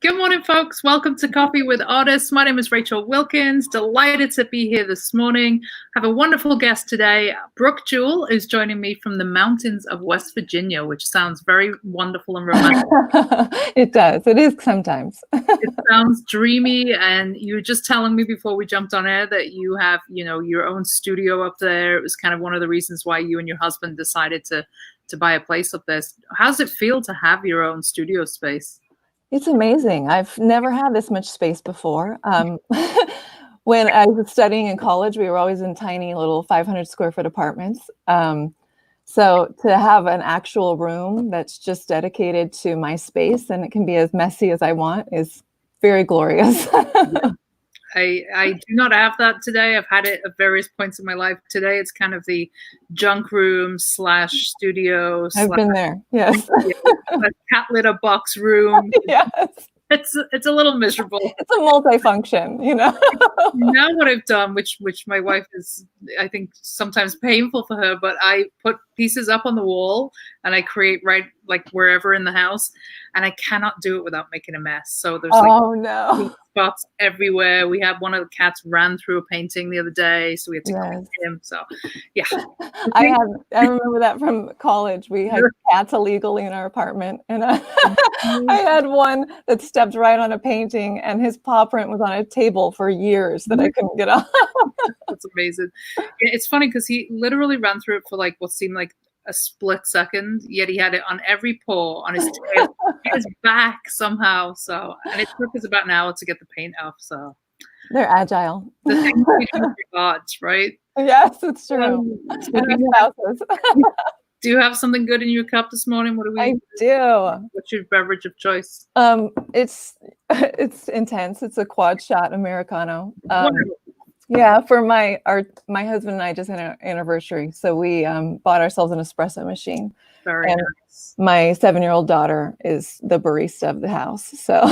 Good morning, folks. Welcome to Coffee with Artists. My name is Rachel Wilkins. Delighted to be here this morning. I have a wonderful guest today. Brooke Jewell is joining me from the mountains of West Virginia, which sounds very wonderful and romantic. It does. It is sometimes. It sounds dreamy. And you were just telling me before we jumped on air that you have, your own studio up there. It was kind of one of the reasons why you and your husband decided to buy a place up there. How does it feel to have your own studio space? It's amazing. I've never had this much space before. When I was studying in college, we were always in tiny little 500 square foot apartments. So to have an actual room that's just dedicated to my space and it can be as messy as I want is very glorious. I do not have that today. I've had it at various points in my life. Today, it's kind of the junk room / studio. I've been there. Yes. A cat litter box room. Yes. It's a little miserable. It's a multifunction, Now what I've done, which my wife is, I think, sometimes painful for her, but I put pieces up on the wall and I create like wherever in the house, and I cannot do it without making a mess. So there's no spots everywhere. We had one of the cats ran through a painting the other day, so we had to clean him. So yeah. I remember that from college. We had cats illegally in our apartment, and I had one that stepped right on a painting, and his paw print was on a table for years that I couldn't get off. That's amazing. It's funny because he literally ran through it for like what seemed like a split second, yet he had it on every paw, on his tail, his back somehow. So, and it took us about an hour to get the paint off. So they're agile. The things we do with regards, right? Yes, it's true. Do you have something good in your cup this morning? What do we? I do. What's your beverage of choice? It's intense. It's a quad shot Americano. Yeah, for my husband and I just had an anniversary, so we bought ourselves an espresso machine. Very nice. My 7-year-old daughter is the barista of the house. So,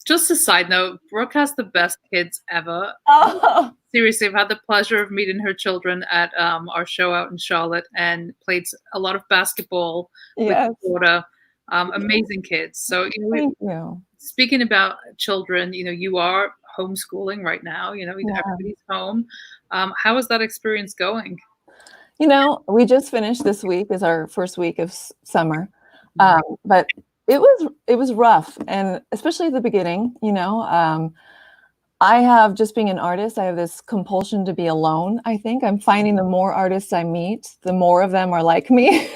just a side note, Brooke has the best kids ever. Oh. Seriously, I've had the pleasure of meeting her children at our show out in Charlotte, and played a lot of basketball with her daughter. Amazing kids. So, thank you. Speaking about children, you are homeschooling right now. Everybody's home. How is that experience going? We just finished this week is our first week of summer, but it was rough, and especially at the beginning. I have, just being an artist, I have this compulsion to be alone. I think I'm finding the more artists I meet, the more of them are like me.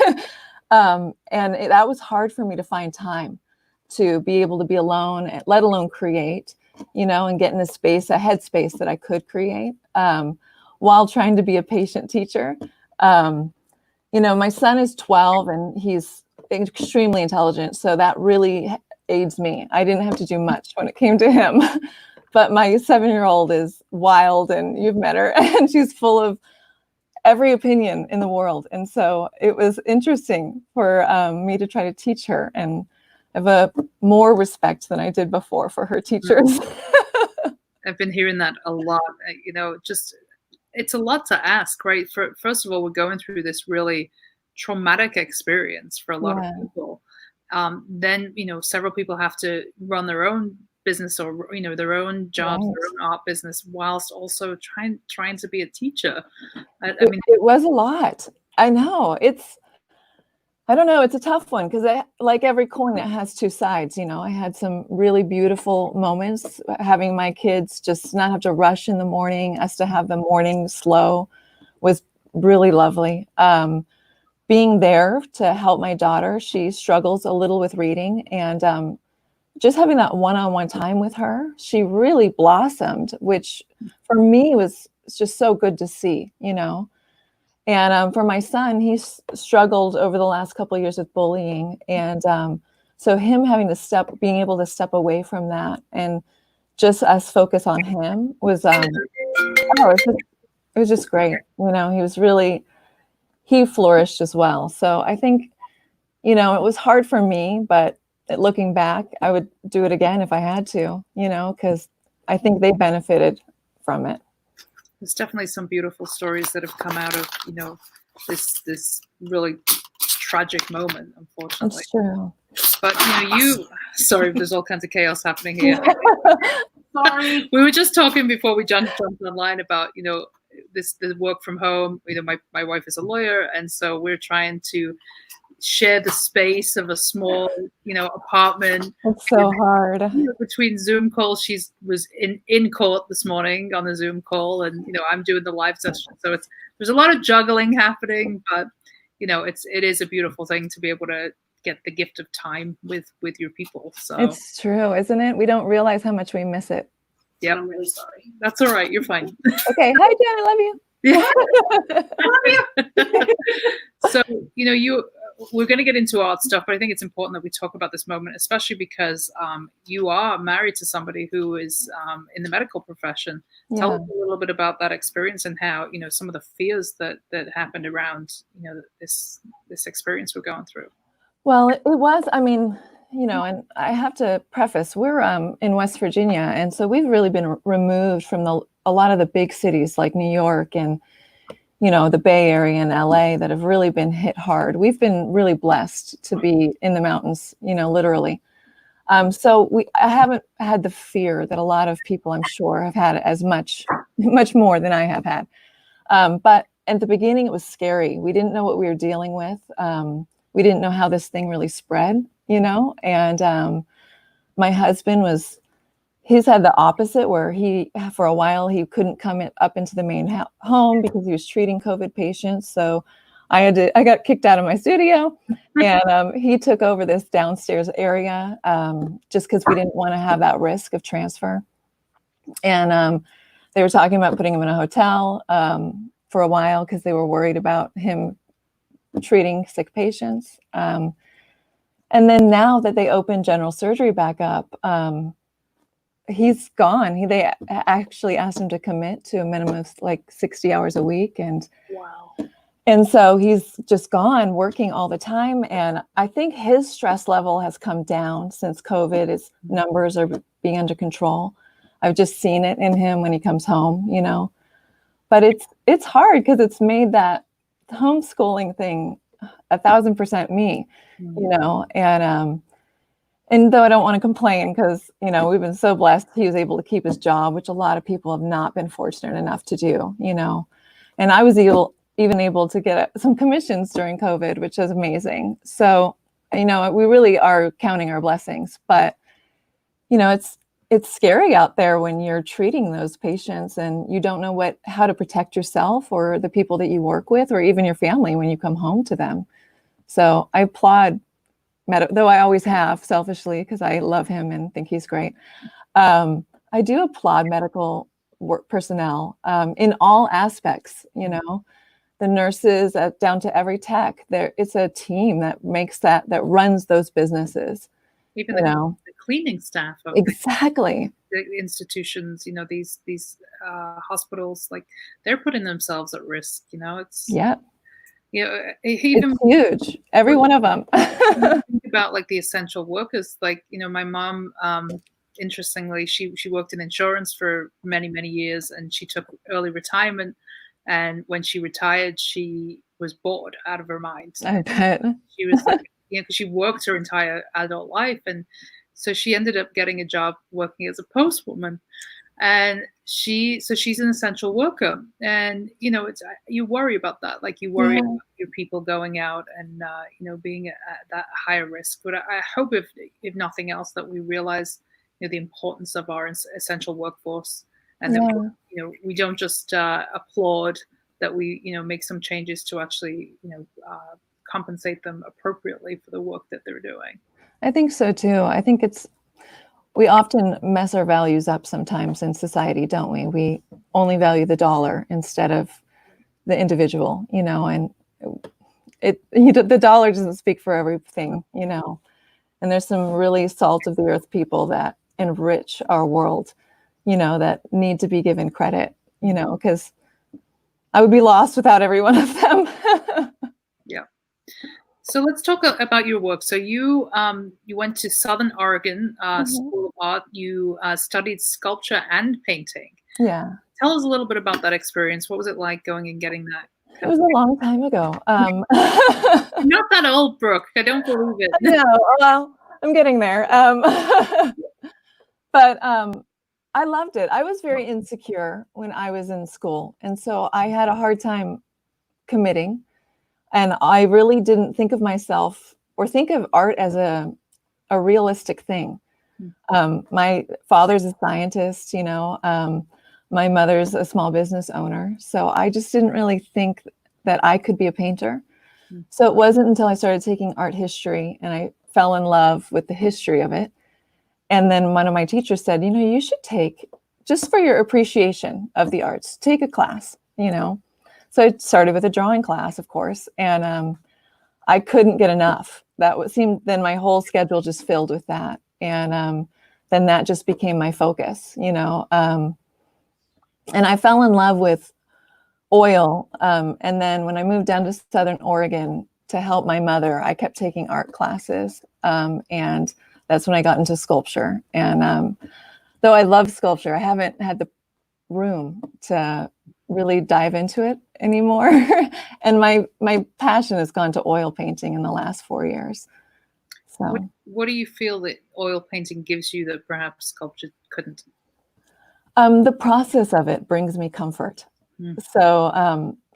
That was hard for me to find time to be able to be alone, let alone create, and get in a headspace that I could create, while trying to be a patient teacher. My son is 12 and he's extremely intelligent. So that really aids me. I didn't have to do much when it came to him. But my 7-year-old is wild, and you've met her, and she's full of every opinion in the world. And so it was interesting for me to try to teach her, and have a more respect than I did before for her teachers. I've been hearing that a lot. It's a lot to ask, right? First of all, we're going through this really traumatic experience for a lot of people. Then, several people have to run their own business, or their own jobs, their own art business, whilst also trying to be a teacher. It was a lot. I know. I don't know. It's a tough one because like every coin, it has two sides. I had some really beautiful moments having my kids just not have to rush in the morning. Us to have the morning slow was really lovely. Being there to help my daughter, she struggles a little with reading, and just having that one-on-one time with her, she really blossomed, which for me was just so good to see, And for my son, he's struggled over the last couple of years with bullying. And so him being able to step away from that and just us focus on him was, it was just great. He flourished as well. So I think, it was hard for me, but looking back, I would do it again if I had to, because I think they benefited from it. There's definitely some beautiful stories that have come out of, this really tragic moment, unfortunately. That's true. But Sorry, there's all kinds of chaos happening here. Sorry. We were just talking before we jumped online about, the work from home. My wife is a lawyer, and so we're trying to share the space of a small, apartment. It's so hard. Between Zoom calls, was in court this morning on a Zoom call, and I'm doing the live session. So there's a lot of juggling happening, but it is a beautiful thing to be able to get the gift of time with your people. So it's true, isn't it? We don't realize how much we miss it. Yeah, I'm really sorry. That's all right. You're fine. Okay. Hi, Jen. I love you. Yeah. I love you. So, we're going to get into art stuff, but I think it's important that we talk about this moment, especially because you are married to somebody who is in the medical profession. Yeah. Tell us a little bit about that experience and how, some of the fears that happened around, this experience we're going through. Well, it was, and I have to preface, we're in West Virginia, and so we've really been removed from a lot of the big cities like New York and the Bay Area and LA that have really been hit hard. We've been really blessed to be in the mountains, literally. So I haven't had the fear that a lot of people, I'm sure, have had as much more than I have had. But at the beginning, it was scary. We didn't know what we were dealing with. We didn't know how this thing really spread, and my husband he's had the opposite, where for a while, he couldn't come up into the main home because he was treating COVID patients. So I got kicked out of my studio, and he took over this downstairs area just because we didn't want to have that risk of transfer. And they were talking about putting him in a hotel for a while because they were worried about him treating sick patients. And then now that they opened general surgery back up, he's gone. They actually asked him to commit to a minimum of like 60 hours a week. And wow. And so he's just gone working all the time. And I think his stress level has come down since COVID. His numbers are being under control. I've just seen it in him when he comes home, but it's hard because it's made that homeschooling thing 1,000% me, and though I don't want to complain because, we've been so blessed he was able to keep his job, which a lot of people have not been fortunate enough to do, and I was even able to get some commissions during COVID, which is amazing. So, we really are counting our blessings, but, it's scary out there when you're treating those patients and you don't know how to protect yourself or the people that you work with, or even your family when you come home to them. So I applaud, though I always have selfishly because I love him and think he's great. I do applaud medical personnel in all aspects, the nurses down to every tech. It's a team that makes that runs those businesses. Even the cleaning staff of exactly the institutions, these hospitals, like they're putting themselves at risk. It's it's huge. Every one of them. Think about like the essential workers. Like my mom, interestingly, she worked in insurance for many years, and she took early retirement. And when she retired, she was bored out of her mind. I bet she was like, because she worked her entire adult life, and so she ended up getting a job working as a postwoman. And she's an essential worker, and you worry about that, like you worry about your people going out and being at that higher risk. But I hope if nothing else that we realize the importance of our essential workforce, and that we don't just applaud that we make some changes to actually compensate them appropriately for the work that they're doing. I think so too. I think we often mess our values up sometimes in society, don't we? We only value the dollar instead of the individual, and the dollar doesn't speak for everything, and there's some really salt of the earth people that enrich our world, that need to be given credit, because I would be lost without every one of them. Yeah. So let's talk about your work. So you went to Southern Oregon School of Art. You studied sculpture and painting. Yeah. Tell us a little bit about that experience. What was it like going and getting that? It was a long time ago. Not that old, Brooke. I don't believe it. No, well, I'm getting there. But I loved it. I was very insecure when I was in school. And so I had a hard time committing. And I really didn't think of myself or think of art as a realistic thing. My father's a scientist, my mother's a small business owner. So I just didn't really think that I could be a painter. So it wasn't until I started taking art history and I fell in love with the history of it. And then one of my teachers said, you should take, just for your appreciation of the arts, take a class, So I started with a drawing class, of course, and I couldn't get enough. Then my whole schedule just filled with that. And then that just became my focus, and I fell in love with oil. And then when I moved down to Southern Oregon to help my mother, I kept taking art classes. And that's when I got into sculpture. And though I love sculpture, I haven't had the room to really dive into it anymore. And my passion has gone to oil painting in the last 4 years. So what do you feel that oil painting gives you that perhaps sculpture couldn't? The process of it brings me comfort. So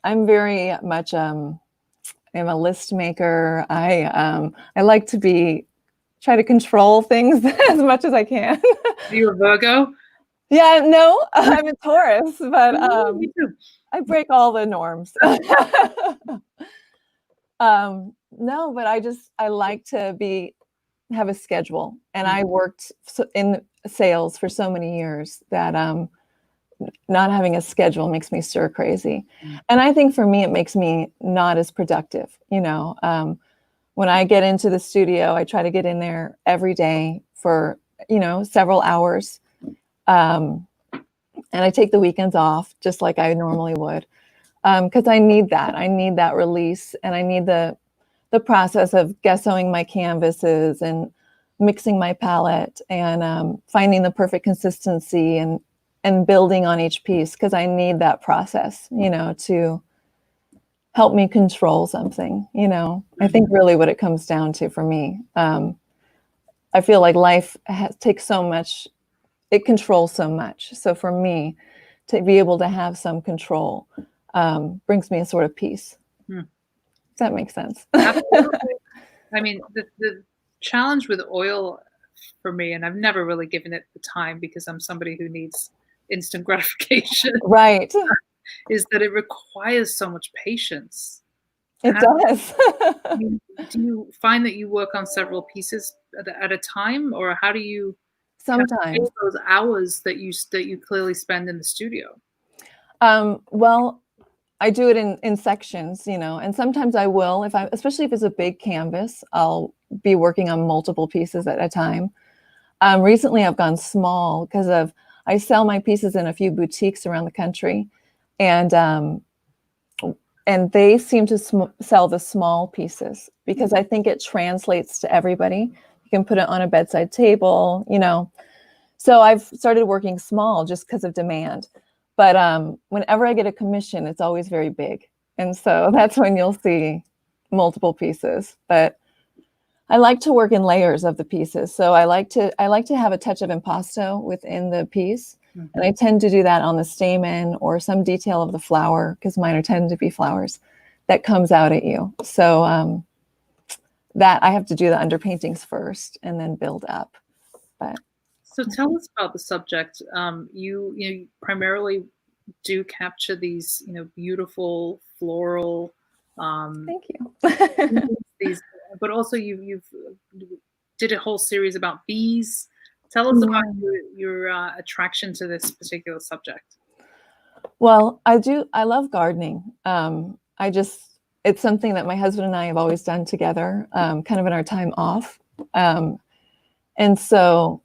I'm very much I'm a list maker. I like to try to control things as much as I can. Are you a Virgo? Yeah, no, I'm a Taurus, but I break all the norms. No, but I like to have a schedule, and I worked in sales for so many years that not having a schedule makes me stir crazy. And I think for me, it makes me not as productive. When I get into the studio, I try to get in there every day for, several hours. And I take the weekends off just like I normally would. Because I need that. I need that release, and I need the process of gessoing my canvases and mixing my palette and finding the perfect consistency and building on each piece, because I need that process, to help me control something, I think really what it comes down to for me. I feel like life takes so much, it controls so much. So for me to be able to have some control brings me a sort of peace. If that makes sense. Absolutely. I mean, the challenge with oil for me, and I've never really given it the time because I'm somebody who needs instant gratification. Right. Is that it requires so much patience. It does. Do you find that you work on several pieces at a time, or how do you sometimes those hours that you clearly spend in the studio? Well, I do it in sections, and sometimes I will, especially if it's a big canvas, I'll be working on multiple pieces at a time. Recently I've gone small because I sell my pieces in a few boutiques around the country, and they seem to sell the small pieces because I think it translates to everybody. You can put it on a bedside table, So I've started working small just because of demand. But whenever I get a commission, it's always very big. And so that's when you'll see multiple pieces. But I like to work in layers of the pieces. So I like to have a touch of impasto within the piece. And I tend to do that on the stamen or some detail of the flower, because mine tend to be flowers that comes out at you. So that I have to do the underpaintings first and then build up. But so tell us about the subject. You primarily do capture these, beautiful floral. Thank you. These, but also you've did a whole series about bees. Tell us about your attraction to this particular subject. Well, I love gardening. It's something that my husband and I have always done together, kind of in our time off. And so,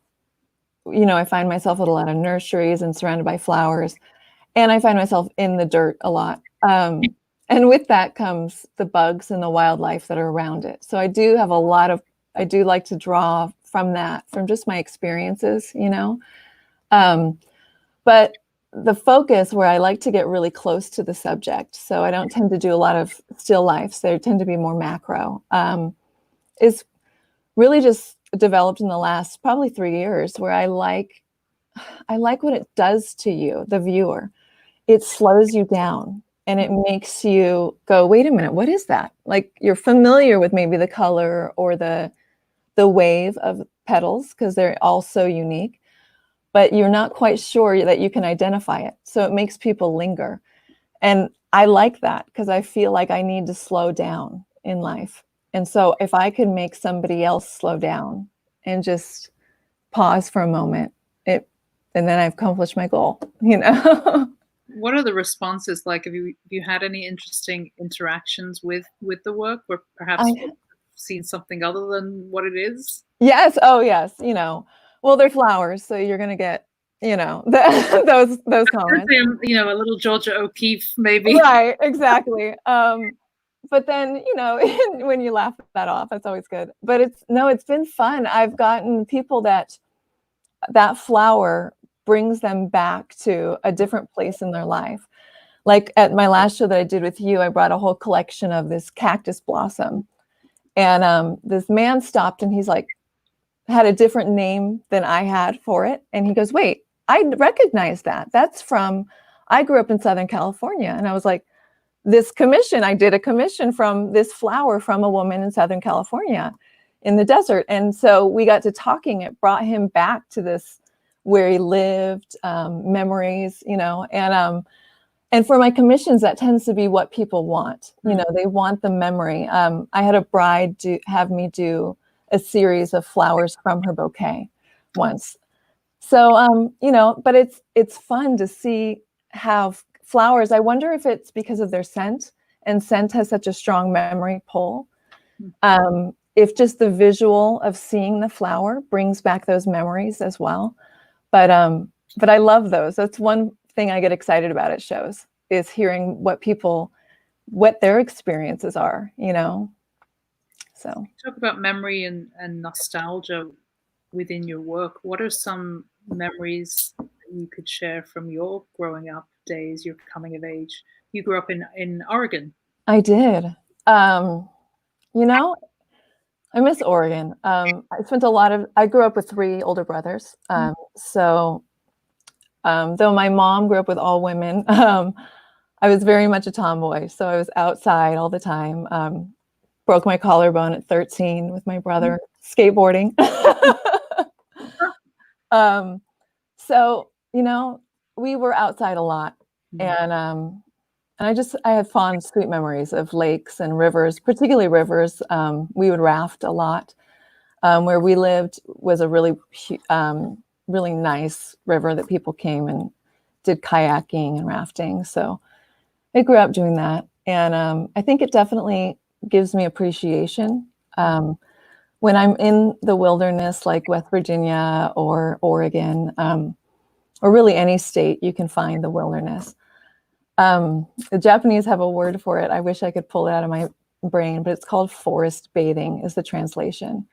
I find myself at a lot of nurseries and surrounded by flowers, and I find myself in the dirt a lot. And with that comes the bugs and the wildlife that are around it. So I do like to draw from that, from just my experiences, But the focus where I like to get really close to the subject, so I don't tend to do a lot of still lifes. They tend to be more macro, is really just developed in the last probably 3 years, where I like what it does to you, the viewer. It slows you down and it makes you go, wait a minute, what is that? Like, you're familiar with maybe the color or the wave of petals because they're all so unique, but you're not quite sure that you can identify it. So it makes people linger. And I like that because I feel like I need to slow down in life. And so if I could make somebody else slow down and just pause for a moment, and then I've accomplished my goal, you know? What are the responses like? Have you had any interesting interactions with the work, where perhaps you've seen something other than what it is? Yes. Oh, yes. Well, they're flowers, so you're gonna get, those comments. A little Georgia O'Keeffe, maybe. Right. Exactly. But then, when you laugh that off, that's always good. But it's been fun. I've gotten people that flower brings them back to a different place in their life. Like at my last show that I did with you, I brought a whole collection of this cactus blossom. And this man stopped and he's like, had a different name than I had for it. And he goes, wait, I recognize that. I grew up in Southern California. And I was like, I did a commission from this flower from a woman in Southern California in the desert. And so we got to talking. It brought him back to this, where he lived, memories, and for my commissions, that tends to be what people want. They want the memory. I had a bride have me do a series of flowers from her bouquet once. So, but it's fun to see how flowers, I wonder if it's because of their scent, and scent has such a strong memory pull. If just the visual of seeing the flower brings back those memories as well. But I love those. That's one thing I get excited about at shows, is hearing what their experiences are, So Talk about memory and nostalgia within your work. What are some memories you could share from your growing up days, your coming of age? You grew up in Oregon. I did. I miss Oregon. I grew up with 3 older brothers. So though my mom grew up with all women, I was very much a tomboy. So I was outside all the time. Broke my collarbone at 13 with my brother skateboarding. So, we were outside a lot. And I had fond, sweet memories of lakes and rivers, particularly rivers. We would raft a lot. Where we lived was a really, really nice river that people came and did kayaking and rafting. So I grew up doing that. And I think it definitely gives me appreciation. When I'm in the wilderness, like West Virginia or Oregon, or really any state, you can find the wilderness. The Japanese have a word for it. I wish I could pull it out of my brain, but it's called forest bathing is the translation.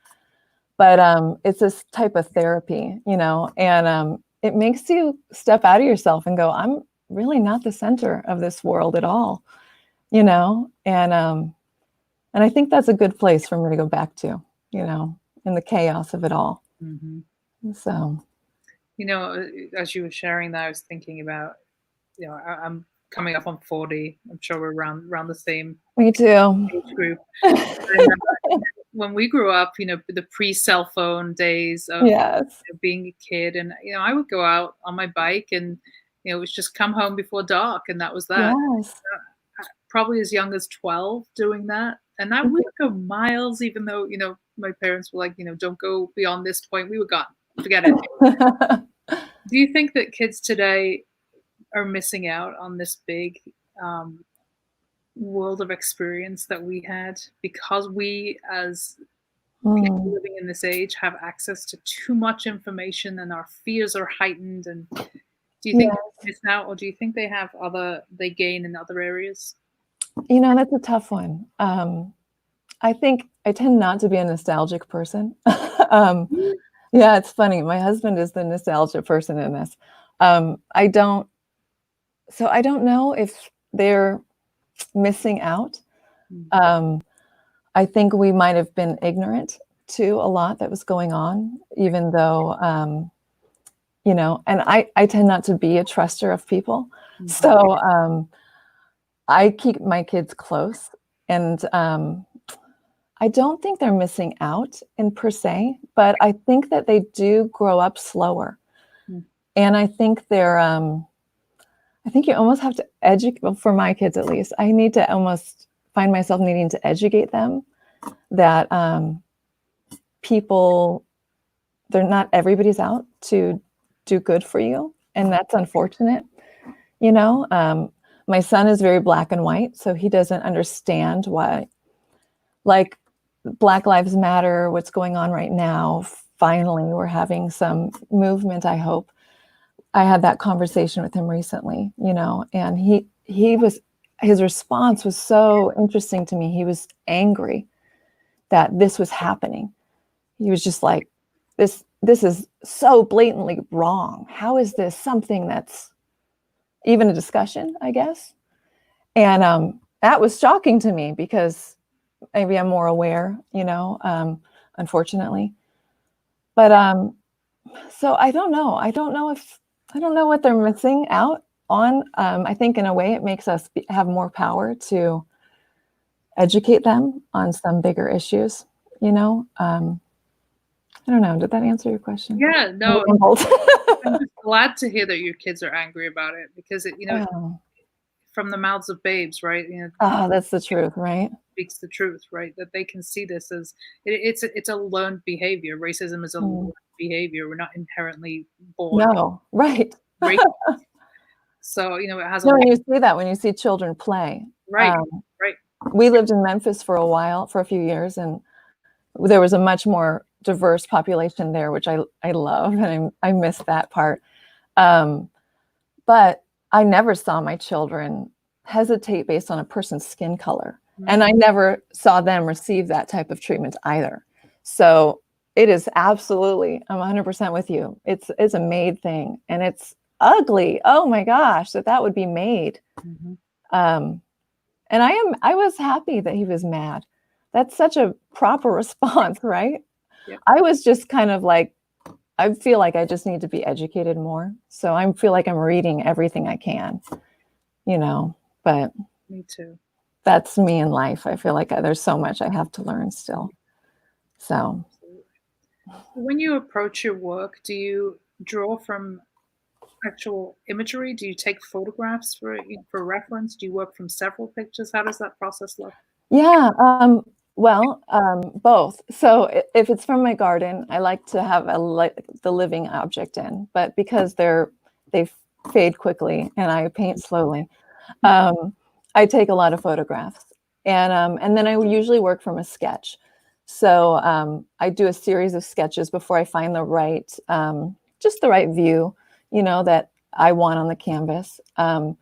But it's this type of therapy, and it makes you step out of yourself and go, I'm really not the center of this world at all, and I think that's a good place for me to go back to, in the chaos of it all. So, as you were sharing that, I was thinking about, I'm coming up on 40. I'm sure we're around the same me too. age group. And, when we grew up, the pre-cell phone days of being a kid, and I would go out on my bike, and it was just come home before dark, and that was that. Yes. Probably as young as 12 doing that, and that would go miles, even though my parents were like, don't go beyond this point. We were gone. Forget it. Do you think that kids today are missing out on this big world of experience that we had, because we, as people living in this age, have access to too much information and our fears are heightened? And do you think they miss out, or do you think they gain in other areas? That's a tough one. I think I tend not to be a nostalgic person. Yeah, it's funny. My husband is the nostalgia person in this. I don't know if they're missing out. I think we might have been ignorant too a lot that was going on, even though, you know, and I tend not to be a truster of people. Mm-hmm. So I keep my kids close, and I don't think they're missing out in per se, but I think that they do grow up slower. Mm. And I think they're, I think you almost have to educate, well, for my kids at least, I need to almost find myself needing to educate them that people, they're not everybody's out to do good for you. And that's unfortunate. You know, my son is very black and white, so he doesn't understand why, like, Black Lives Matter, what's going on right now. Finally, we're having some movement, I hope. I had that conversation with him recently, you know, and his response was so interesting to me. He was angry that this was happening. He was just like, this is so blatantly wrong. How is this something that's even a discussion, I guess? And that was shocking to me because maybe I'm more aware, you know, unfortunately. But so I don't know. I don't know what they're missing out on. I think in a way it makes us have more power to educate them on some bigger issues, you know. I don't know. Did that answer your question? Yeah, no. I'm just glad to hear that your kids are angry about it because it, you know, from the mouths of babes, right? You know, oh, that's the truth, right? Speaks the truth, right? That they can see this as it's a learned behavior. Racism is a learned behavior. We're not inherently born. No, right. So, you know, it has no, when you see that, when you see children play. Right, right. We lived in Memphis for a few years, and there was a much more diverse population there, which I love, and I miss that part. But I never saw my children hesitate based on a person's skin color. Mm-hmm. And I never saw them receive that type of treatment either. So it is absolutely, I'm 100% with you. It's a made thing, and it's ugly. Oh my gosh, that would be made. Mm-hmm. And I was happy that he was mad. That's such a proper response, right? Yeah. I was just kind of like, I feel like I just need to be educated more. So I feel like I'm reading everything I can, you know, but me too. That's me in life. I feel like there's so much I have to learn still. So when you approach your work, do you draw from actual imagery? Do you take photographs for reference? Do you work from several pictures? How does that process look? Yeah, both. So if it's from my garden, I like to have the living object in, but because they fade quickly and I paint slowly, I take a lot of photographs, and then I usually work from a sketch. So I do a series of sketches before I find just the right view, you know, that I want on the canvas, and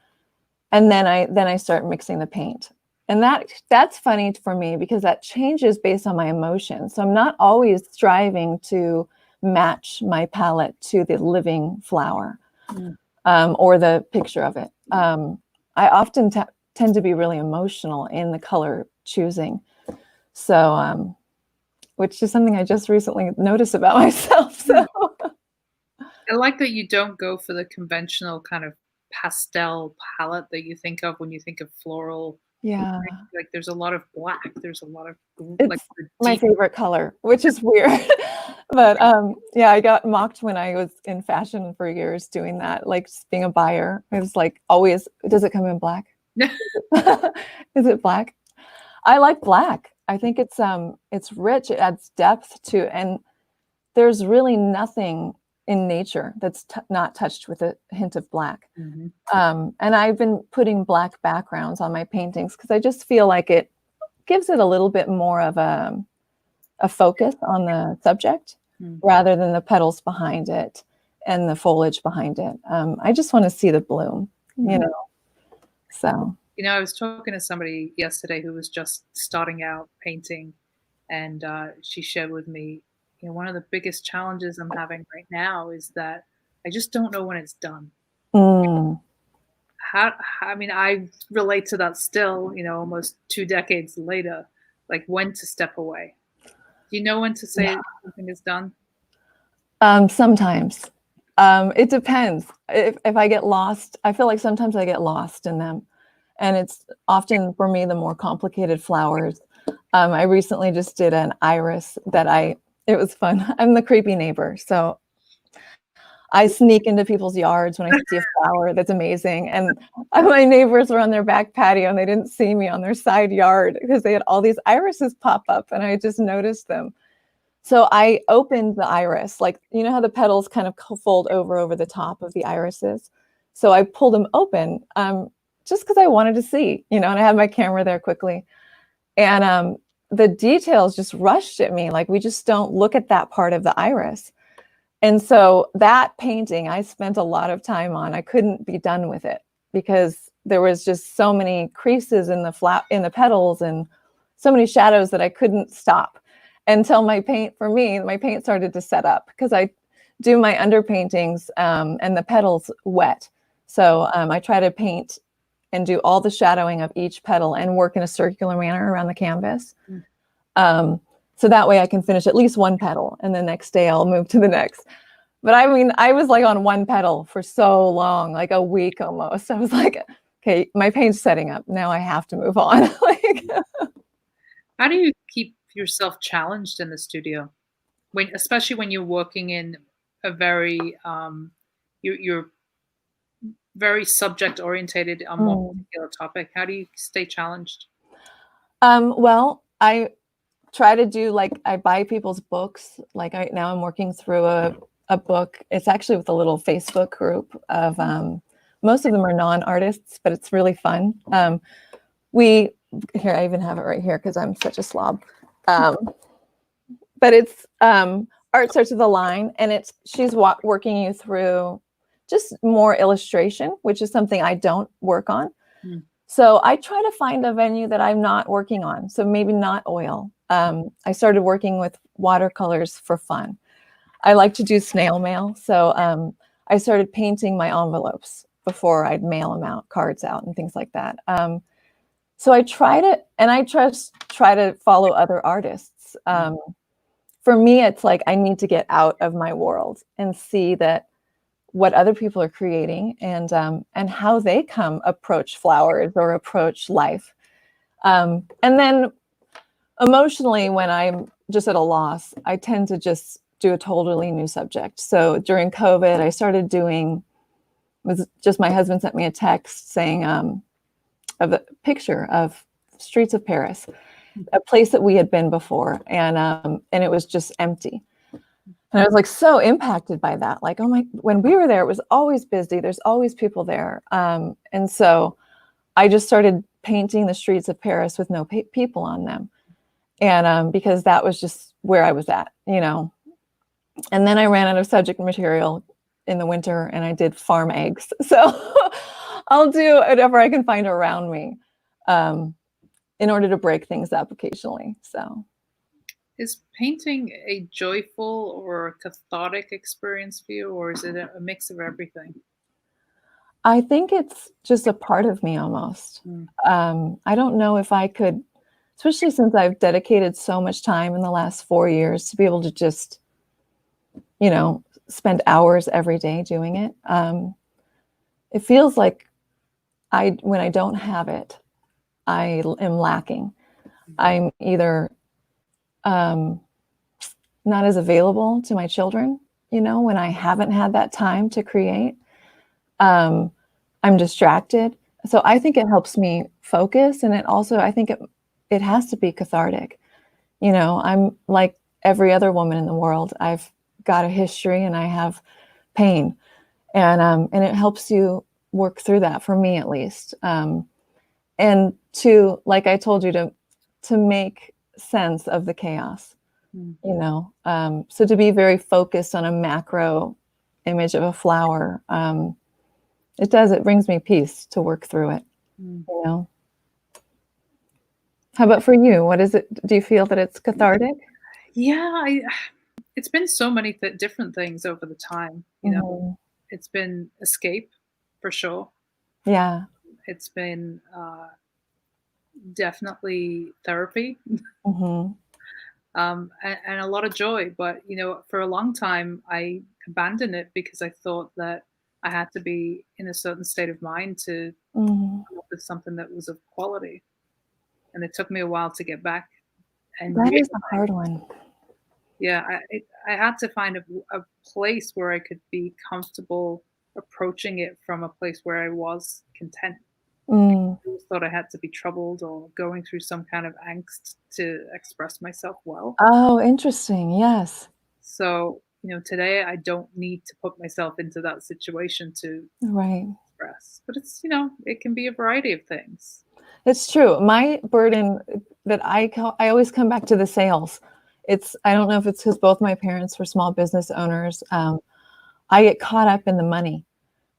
then I start mixing the paint. And that's funny for me because that changes based on my emotions. So I'm not always striving to match my palette to the living flower or the picture of it. I often tend to be really emotional in the color choosing. So, which is something I just recently noticed about myself. So I like that you don't go for the conventional kind of pastel palette that you think of when you think of floral. Yeah. Like there's a lot of black. There's a lot of it's my favorite color, which is weird. But yeah, I got mocked when I was in fashion for years doing that, like being a buyer. It was like always, does it come in black? Is it black? I like black. I think it's rich. It adds depth to, and there's really nothing in nature that's not touched with a hint of black. Mm-hmm. And I've been putting black backgrounds on my paintings because I just feel like it gives it a little bit more of a focus on the subject rather than the petals behind it and the foliage behind it. I just want to see the bloom, you know. So, you know, I was talking to somebody yesterday who was just starting out painting, and she shared with me, you know, one of the biggest challenges I'm having right now is that I just don't know when it's done. I mean, I relate to that still, you know, almost 2 decades later, like when to step away. Do you know when to say something is done? Sometimes. It depends. If I get lost, I feel like sometimes I get lost in them. And it's often, for me, the more complicated flowers. I recently just did an iris it was fun. I'm the creepy neighbor. So I sneak into people's yards when I see a flower that's amazing. And my neighbors were on their back patio and they didn't see me on their side yard because they had all these irises pop up and I just noticed them. So I opened the iris, like, you know how the petals kind of fold over the top of the irises. So I pulled them open just because I wanted to see, and I had my camera there quickly. And the details just rushed at me. Like, we just don't look at that part of the iris. And so that painting I spent a lot of time on. I couldn't be done with it because there was just so many creases in the petals and so many shadows that I couldn't stop until my paint started to set up, because I do my underpaintings and the petals wet. So I try to paint and do all the shadowing of each petal and work in a circular manner around the canvas. So that way I can finish at least one petal and the next day I'll move to the next. But I mean, I was like on one petal for so long, like a week almost. I was like, okay, my paint's setting up. Now I have to move on. How do you keep yourself challenged in the studio? Especially when you're working in a very, you're very subject orientated on one particular topic. How do you stay challenged? Well, I try to do, I buy people's books. Like right now I'm working through a book. It's actually with a little Facebook group of, most of them are non-artists, but it's really fun. Here, I even have it right here because I'm such a slob. But it's Art Starts with a Line, and she's working you through just more illustration, which is something I don't work on. So I try to find a venue that I'm not working on. So maybe not oil. I started working with watercolors for fun. I like to do snail mail. So I started painting my envelopes before I'd mail them out, cards out and things like that. So I tried it, and I just try to follow other artists. For me, it's like I need to get out of my world and see that what other people are creating and how they approach flowers or approach life. And then emotionally, when I'm just at a loss, I tend to just do a totally new subject. So during COVID, I started my husband sent me a text saying of a picture of streets of Paris, a place that we had been before, and it was just empty. And I was like so impacted by that. Like, when we were there, it was always busy. There's always people there. And so I just started painting the streets of Paris with no people on them. And because that was just where I was at, And then I ran out of subject material in the winter and I did farm eggs. So I'll do whatever I can find around me in order to break things up occasionally. So. Is painting a joyful or cathartic experience for you, or is it a mix of everything? I think it's just a part of me almost. I don't know if I could, especially since I've dedicated so much time in the last 4 years to be able to just, spend hours every day doing it. It feels like when I don't have it, I am lacking. I'm either not as available to my children, when I haven't had that time to create. I'm distracted. So I think it helps me focus. And I think it has to be cathartic. I'm like every other woman in the world. I've got a history and I have pain. And it helps you work through that, for me at least. And to, like I told you, to make sense of the chaos. So to be very focused on a macro image of a flower, it brings me peace to work through it. How about for you? What is it? Do you feel that it's cathartic? Yeah, it's been so many different things over the time. It's been escape, for sure. Yeah. It's been definitely therapy. and a lot of joy. But for a long time, I abandoned it because I thought that I had to be in a certain state of mind to Mm. come up with something that was of quality. And it took me a while to get back and That realize, is a hard one. yeah, I had to find a place where I could be comfortable approaching it from a place where I was content. Mm. I always thought I had to be troubled or going through some kind of angst to express myself well. Oh, interesting. Yes. So, today I don't need to put myself into that situation to Right. express. But it can be a variety of things. It's true. My burden that I always come back to the sales. I don't know if it's because both my parents were small business owners. I get caught up in the money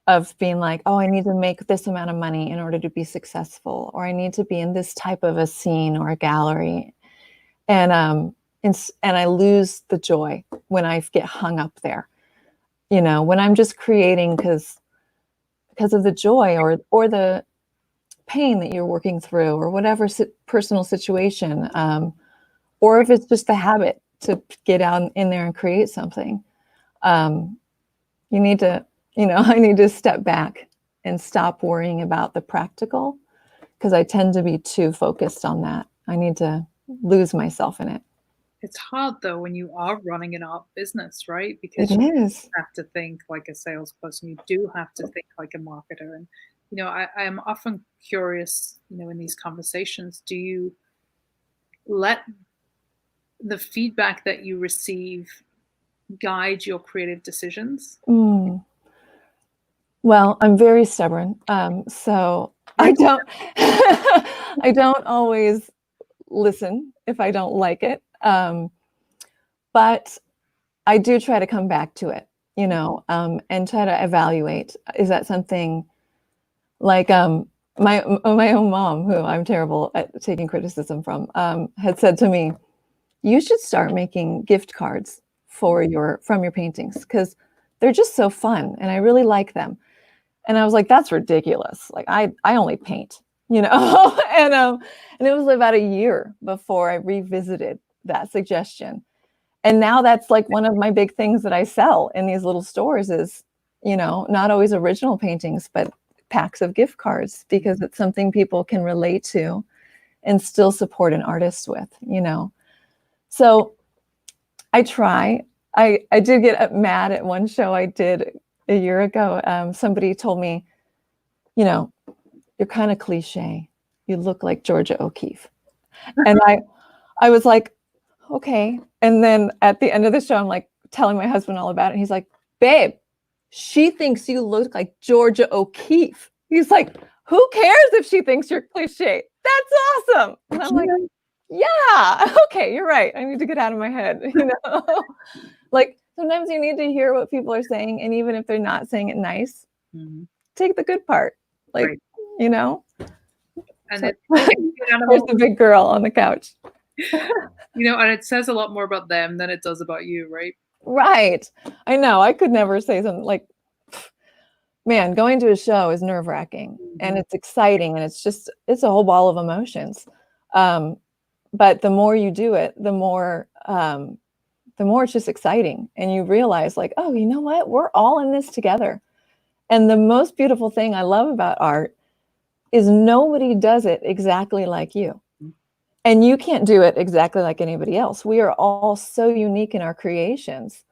of being like, oh, I need to make this amount of money in order to be successful, or I need to be in this type of a scene or a gallery. And I lose the joy when I get hung up there. When I'm just creating because of the joy or the pain that you're working through or whatever personal situation, or if it's just the habit to get out in there and create something. You need to, I need to step back and stop worrying about the practical because I tend to be too focused on that. I need to lose myself in it. It's hard though when you are running an art business, right? It Because you is. have to think like a salesperson. You do have to think like a marketer. And I am often curious, in these conversations, do you let the feedback that you receive guide your creative decisions? Mm. Well, I'm very stubborn, so I don't I don't always listen if I don't like it, but I do try to come back to it, and try to evaluate, is that something like, my own mom, who I'm terrible at taking criticism from, had said to me, "You should start making gift cards from your paintings because they're just so fun, and I really like them." And I was like, "That's ridiculous. Like, I only paint," and it was about a year before I revisited that suggestion. And now that's like one of my big things that I sell in these little stores is, not always original paintings, but packs of gift cards because it's something people can relate to and still support an artist with. So I try. I did get mad at one show I did a year ago. Somebody told me, "You're kind of cliche. You look like Georgia O'Keeffe." And I was like, "Okay." And then at the end of the show, I'm like telling my husband all about it. And he's like, "Babe, she thinks you look like Georgia O'Keeffe." He's like, "Who cares if she thinks you're cliche? That's awesome." And I'm like, "Yeah, okay, you're right. I need to get out of my head." Like sometimes you need to hear what people are saying. And even if they're not saying it nice, take the good part. Like, Right. you know, And so, it there's the big girl on the couch. and it says a lot more about them than it does about you, right? Right. I know. I could never say something like, man, going to a show is nerve-wracking and it's exciting and it's a whole ball of emotions. But the more you do it, the more it's just exciting. And you realize like, oh, you know what? We're all in this together. And the most beautiful thing I love about art is nobody does it exactly like you. And you can't do it exactly like anybody else. We are all so unique in our creations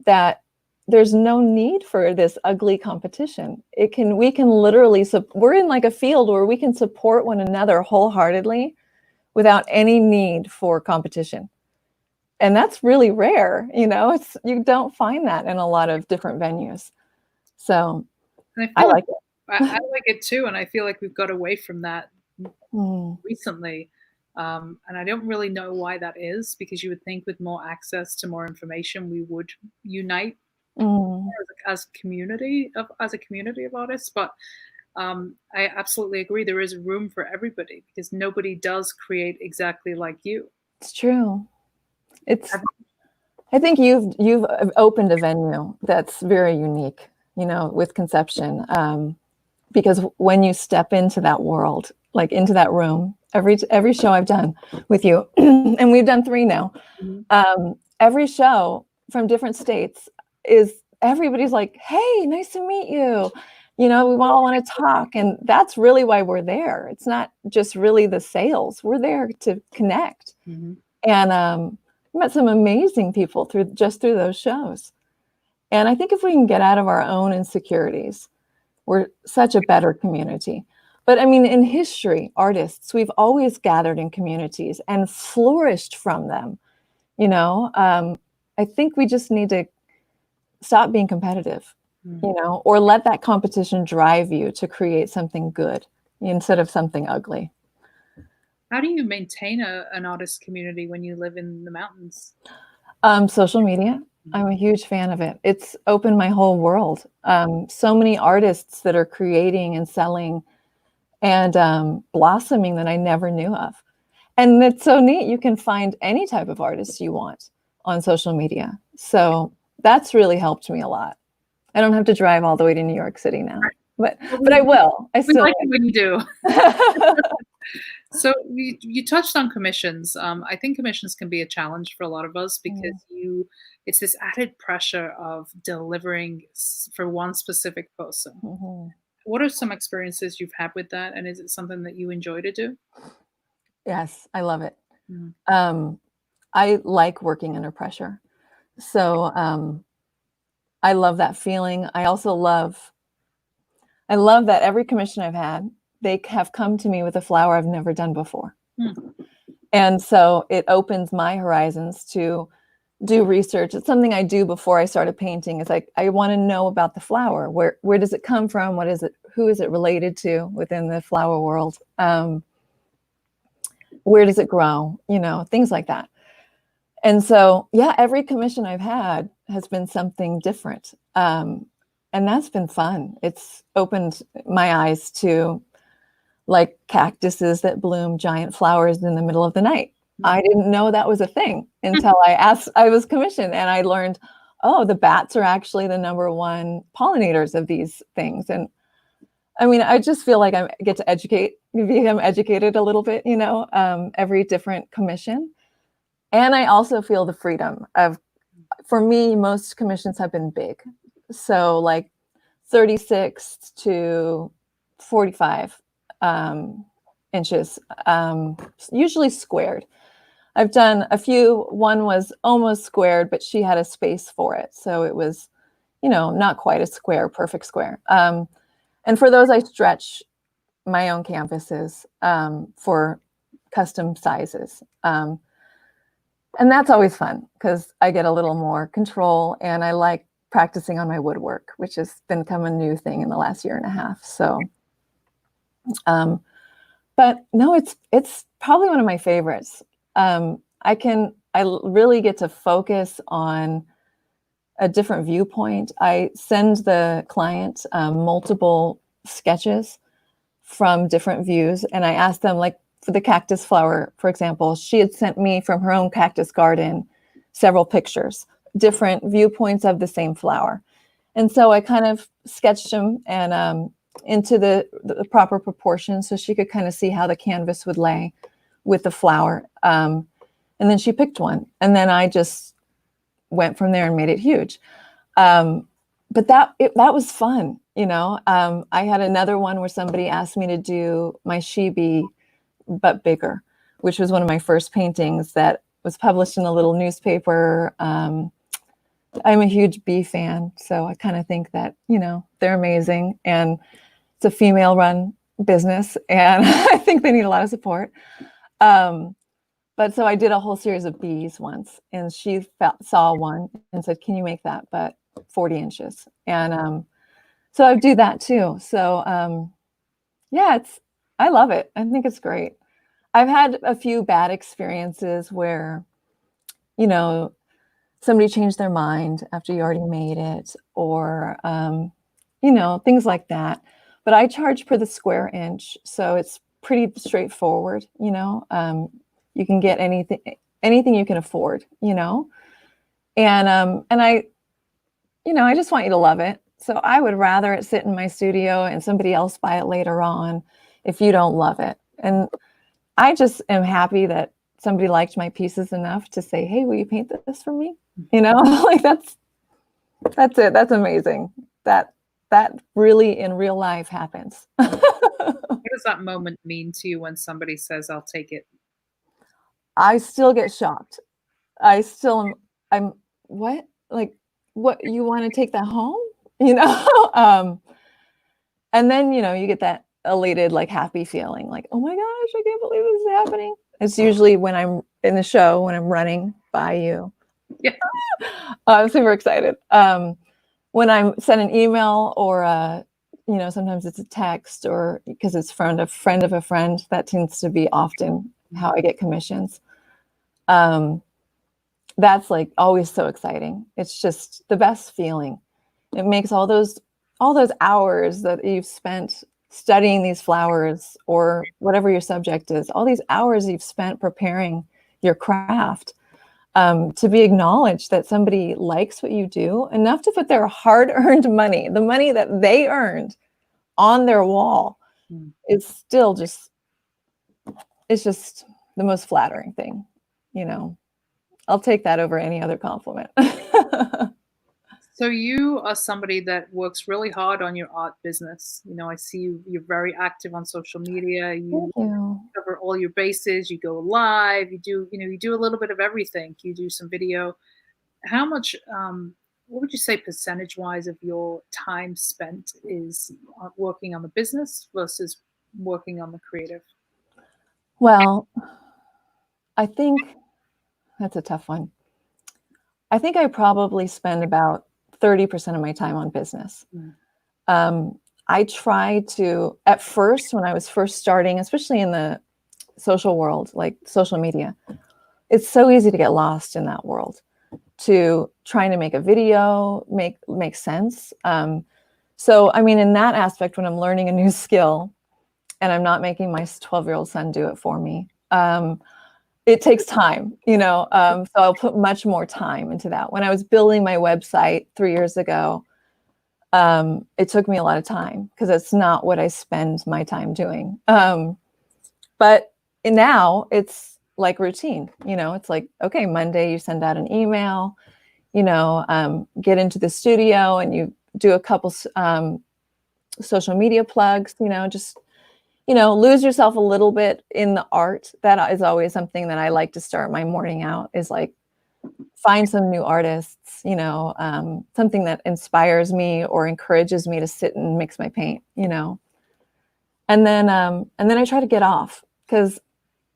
that there's no need for this ugly competition. We can literally, we're in like a field where we can support one another wholeheartedly without any need for competition. And that's really rare. You don't find that in a lot of different venues. So I like it. I like it too. And I feel like we've got away from that recently. And I don't really know why that is, because you would think with more access to more information, we would unite as a community of artists. But I absolutely agree. There is room for everybody because nobody does create exactly like you. It's true. I think you've opened a venue that's very unique, with Conception. because when you step into that world, like into that room, every show I've done with you, and we've done 3 now, every show from different states is everybody's like, hey, nice to meet you. We all want to talk. And that's really why we're there. It's not just really the sales. We're there to connect. And met some amazing people through those shows. And I think if we can get out of our own insecurities, we're such a better community. But I mean, in history, artists, we've always gathered in communities and flourished from them. I think we just need to stop being competitive, or let that competition drive you to create something good instead of something ugly. How do you maintain an artist community when you live in the mountains? Social media. I'm a huge fan of it. It's opened my whole world. So many artists that are creating and selling and blossoming that I never knew of. And it's so neat. You can find any type of artist you want on social media. So that's really helped me a lot. I don't have to drive all the way to New York City now, but I will. I still like it when you do. So you touched on commissions. I think commissions can be a challenge for a lot of us because it's this added pressure of delivering for one specific person. What are some experiences you've had with that? And is it something that you enjoy to do? Yes, I love it. I like working under pressure. So I love that feeling. I love that every commission I've had, they have come to me with a flower I've never done before. And so it opens my horizons to do research. It's something I do before I started painting. It's like, I want to know about the flower. Where does it come from? What is it? Who is it related to within the flower world? Where does it grow? Things like that. And so, yeah, every commission I've had has been something different. And that's been fun. It's opened my eyes to like cactuses that bloom giant flowers in the middle of the night. I didn't know that was a thing until I was commissioned, and I learned, oh, the bats are actually the #1 pollinators of these things. And I mean, I just feel like I get to become educated a little bit, every different commission. And I also feel the freedom for me, most commissions have been big. So like 36 to 45 inches, usually squared. I've done a few. One was almost squared, but she had a space for it. So it was, not quite a square, perfect square. And for those, I stretch my own canvases for custom sizes. And that's always fun because I get a little more control, and I like practicing on my woodwork, which has become a new thing in the last year and a half. So, but no, it's probably one of my favorites. I really get to focus on a different viewpoint. I send the client multiple sketches from different views, and I ask them, like for the cactus flower, for example, she had sent me from her own cactus garden several pictures, different viewpoints of the same flower. And so I kind of sketched them and into the proper proportions so she could kind of see how the canvas would lay with the flower. And then she picked one, and then I just went from there and made it huge. But that was fun, I had another one where somebody asked me to do my she bee, but bigger, which was one of my first paintings that was published in a little newspaper. I'm a huge bee fan, so I kind of think that, they're amazing, and it's a female-run business, and I think they need a lot of support. But so I did a whole series of bees once, and she saw one and said, "Can you make that, but 40 inches?" And so I do that too. So yeah, I love it. I think it's great. I've had a few bad experiences where, somebody changed their mind after you already made it, or things like that. But I charge per the square inch, so it's pretty straightforward. You can get anything you can afford, and I just want you to love it. So I would rather it sit in my studio and somebody else buy it later on if you don't love it. And I just am happy that somebody liked my pieces enough to say, hey, will you paint this for me? You know, like that's it. That's amazing. That really in real life happens. What does that moment mean to you when somebody says, I'll take it? I still get shocked. I'm what? Like, what, you want to take that home? You know? And then, you know, you get that elated, like happy feeling, like, oh my gosh, I can't believe this is happening. It's usually when I'm in the show, when I'm running by you. Yeah. I'm super excited. When I'm sent an email or, you know, sometimes it's a text, or because it's from a friend of a friend, that tends to be often how I get commissions. That's like always so exciting. It's just the best feeling. It makes all those hours that you've spent studying these flowers or whatever your subject is, all these hours you've spent preparing your craft, to be acknowledged that somebody likes what you do enough to put their hard-earned money, the money that they earned, on their wall, is still just, it's just the most flattering thing, you know. I'll take that over any other compliment. So you are somebody that works really hard on your art business. You know, I see you're very active on social media. You Thank you. cover all your bases. You go live. You do a little bit of everything. You do some video. How much, what would you say percentage-wise of your time spent is working on the business versus working on the creative? Well, I think that's a tough one. I think I probably spend about 30% of my time on business. I try to, at first, when I was first starting, especially in the social world, like social media, it's so easy to get lost in that world, to trying to make a video make sense. So, I mean, in that aspect, when I'm learning a new skill and I'm not making my 12-year-old son do it for me, it takes time, you know, so I'll put much more time into that. When I was building my website 3 years ago, it took me a lot of time because it's not what I spend my time doing. But now it's like routine, you know, it's like, okay, Monday you send out an email, you know, get into the studio and you do a couple social media plugs, you know, just, you know, lose yourself a little bit in the art. That is always something that I like to start my morning out, is like find some new artists, you know, something that inspires me or encourages me to sit and mix my paint, you know. And then I try to get off, because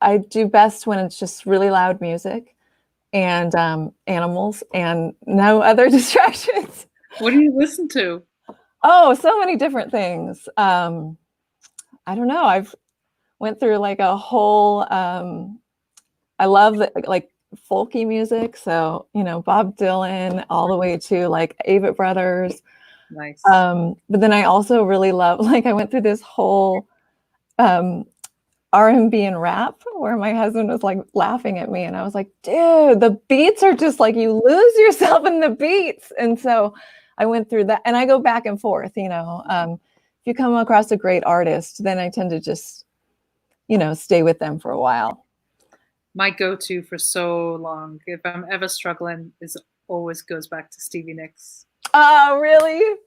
I do best when it's just really loud music and animals and no other distractions. What do you listen to? Oh, so many different things. I don't know. I've went through like a whole, I love like folky music. So, you know, Bob Dylan all the way to like Avett Brothers. Nice. But then I also really love, like I went through this whole R&B and rap where my husband was like laughing at me. And I was like, dude, the beats are just like, you lose yourself in the beats. And so I went through that, and I go back and forth, you know. If you come across a great artist, then I tend to just, you know, stay with them for a while. My go-to for so long, if I'm ever struggling, is always goes back to Stevie Nicks. Oh, really?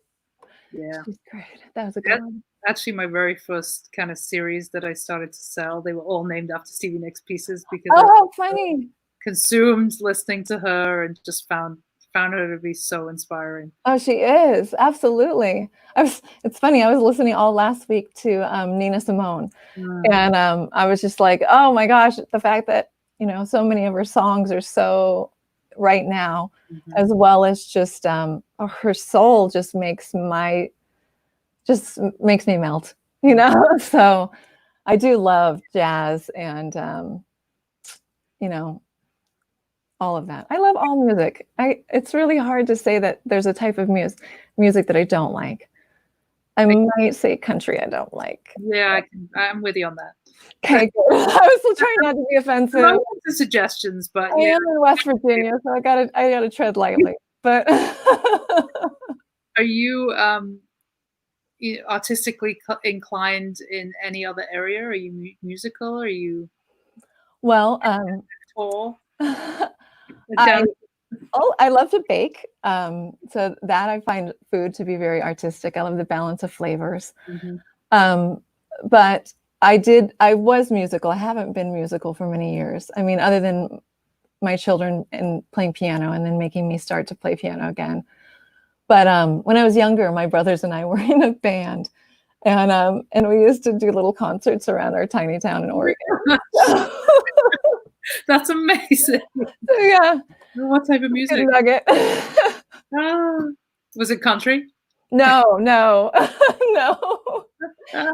Yeah. She's great. That was a good one. Actually, my very first kind of series that I started to sell, they were all named after Stevie Nicks pieces, because oh, how funny. Consumed listening to her and just found her to be so inspiring. Oh, she is. Absolutely. It's funny. I was listening all last week to Nina Simone. And I was just like, oh my gosh, the fact that, you know, so many of her songs are so right now, as well as just her soul just makes me melt, you know. So I do love jazz and you know, all of that. I love all music. It's really hard to say that there's a type of music that I don't like. I might say country I don't like. Yeah, I'm with you on that. Okay, good. I was still trying not to be offensive. I'm open to suggestions, but I am in West Virginia, so I gotta tread lightly. But are are you artistically inclined in any other area? Are you musical? Are you Well, tall? I I love to bake. So that I find food to be very artistic. I love the balance of flavors. Mhm. But I was musical. I haven't been musical for many years. I mean, other than my children and playing piano and then making me start to play piano again. But when I was younger, my brothers and I were in a band, and we used to do little concerts around our tiny town in Oregon. That's amazing. So yeah, What type of good music? nugget. Ah, was it country? No, no, no. Ah,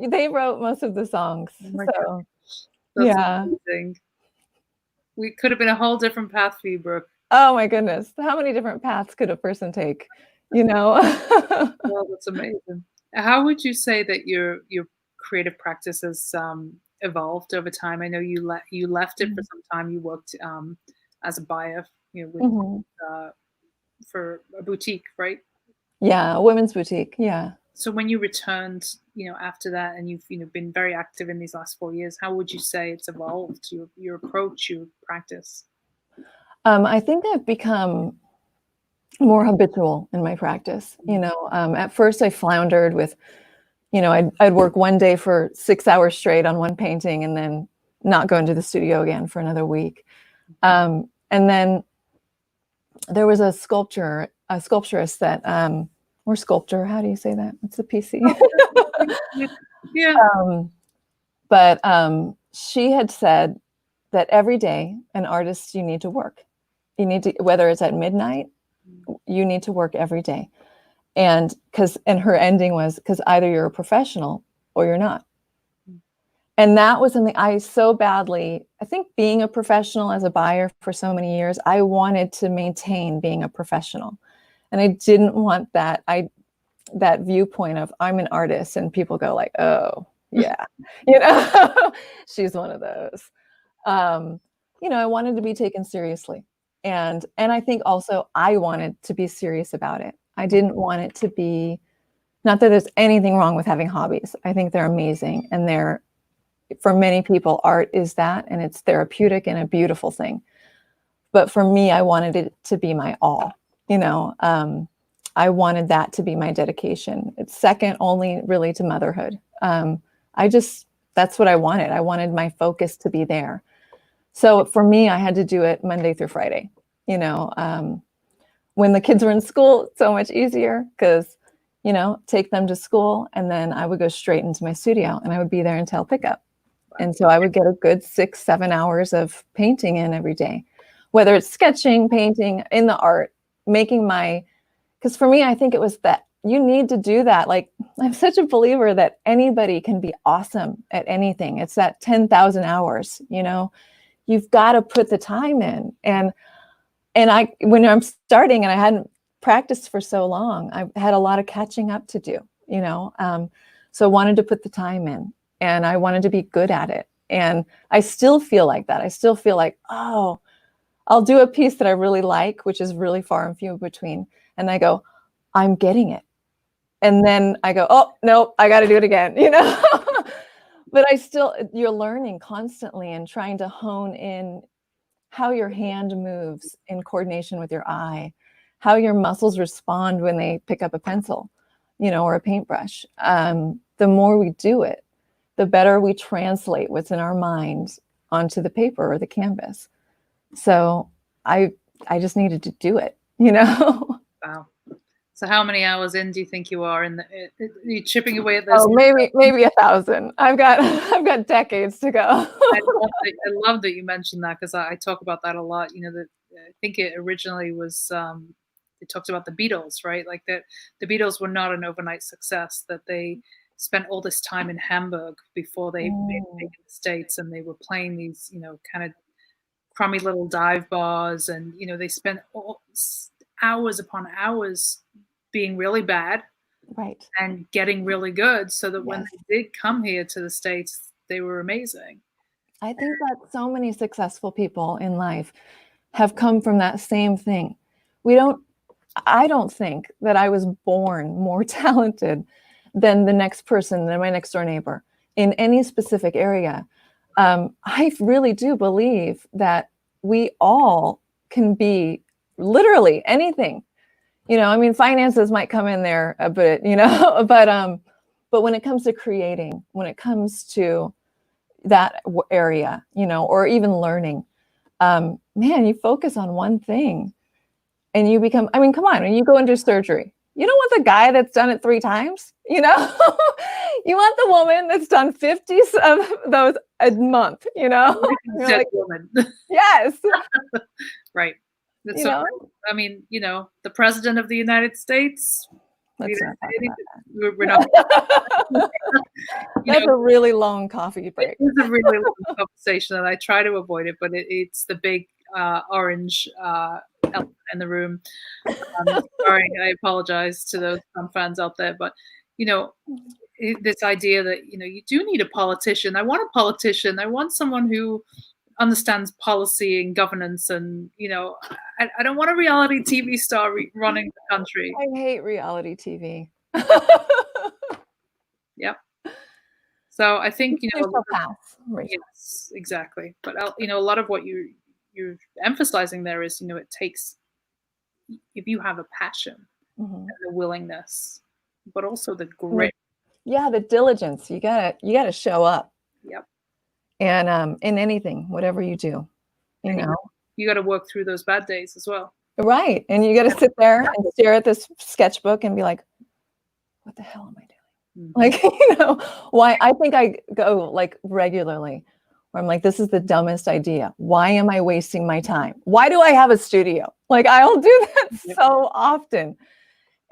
They wrote most of the songs. oh my So gosh, that's yeah. amazing. We could have been a whole different path for you, Brooke. Oh my goodness. How many different paths could a person take? You know? Oh, that's amazing. How would you say that your creative practice has evolved over time? I know you left it for Mhm. some time. You worked as a buyer, with Mhm. uh, for a boutique, right? Yeah, a women's boutique. Yeah. So when you returned, after that, and you've been very active in these last 4 years, how would you say it's evolved your approach, your practice? I think I've become more habitual in my practice. At first I floundered with, I'd work one day for 6 hours straight on one painting and then not go into the studio again for another week. And then there was a sculpturist that, or sculptor, how do you say that? It's a PC. Yeah. But she had said that every day, an artist, you need to work. You need to, whether it's at midnight, you need to work every day. And her ending was because either you're a professional or you're not. And that was something I so badly, I think being a professional as a buyer for so many years, I wanted to maintain being a professional. And I didn't want that viewpoint of I'm an artist and people go like, oh, yeah, she's one of those. I wanted to be taken seriously. And I think also I wanted to be serious about it. I didn't want it to be, not that there's anything wrong with having hobbies. I think they're amazing. And for many people, art is that, and it's therapeutic and a beautiful thing. But for me, I wanted it to be my all, I wanted that to be my dedication. It's second only really to motherhood. That's what I wanted. I wanted my focus to be there. So for me, I had to do it Monday through Friday. When the kids were in school, so much easier because, take them to school and then I would go straight into my studio and I would be there until pickup. And so I would get a good 6-7 hours of painting in every day, whether it's sketching, painting, in the art, because for me, I think it was that you need to do that. Like, I'm such a believer that anybody can be awesome at anything. It's that 10,000 hours, you've got to put the time in. And when I'm starting and I hadn't practiced for so long, I had a lot of catching up to do, so I wanted to put the time in and I wanted to be good at it. And I still feel like that. I still feel like, oh, I'll do a piece that I really like, which is really far and few between. And I go, I'm getting it. And then I go, oh, no, I got to do it again, But you're learning constantly and trying to hone in how your hand moves in coordination with your eye, how your muscles respond when they pick up a pencil, or a paintbrush. The more we do it, the better we translate what's in our mind onto the paper or the canvas. So I just needed to do it, Wow. So how many hours in do you think you are you chipping away at those? Oh, maybe 1,000. I've got decades to go. I love that you mentioned that because I talk about that a lot. That I think it originally was it talked about the Beatles, right? Like that the Beatles were not an overnight success. That they spent all this time in Hamburg before they made it big in the States, and they were playing these kind of crummy little dive bars, and they spent hours upon hours being really bad Right. and getting really good so that when Yes. they did come here to the States, they were amazing. I think that so many successful people in life have come from that same thing. We don't I don't think that I was born more talented than the next person, than my next door neighbor in any specific area. I really do believe that we all can be literally anything. You know, I mean, finances might come in there a bit, you know, but when it comes to creating, when it comes to that area, you know, or even learning, man, you focus on one thing and you become, I mean, come on, when you go into surgery, you don't want the guy that's done it 3 times, you know, you want the woman that's done 50 of those a month, you know. Like, woman. Yes. Right. That's so, I mean, you know, the president of the United States. Let's not talk about that. We're not. That's a really long coffee break. It's a really long conversation, and I try to avoid it, but it's the big orange elephant in the room. Sorry, I apologize to those fans out there, but you know, this idea that, you know, you do need a politician. I want a politician. I want someone who understands policy and governance, and you know, I don't want a reality TV star running the country. I hate reality TV. Yep. So I think, you know, yes, exactly. But you know, a lot of what you're emphasizing there is, you know, it takes, if you have a passion and the willingness, but also the grit. Yeah, the diligence. You gotta show up. Yep. And in anything, whatever you do, you know, you got to work through those bad days as well. Right. And you got to sit there and stare at this sketchbook and be like, what the hell am I doing? Like, you know, why? I think I go like regularly where I'm like, this is the dumbest idea. Why am I wasting my time? Why do I have a studio? Like, I'll do that so often.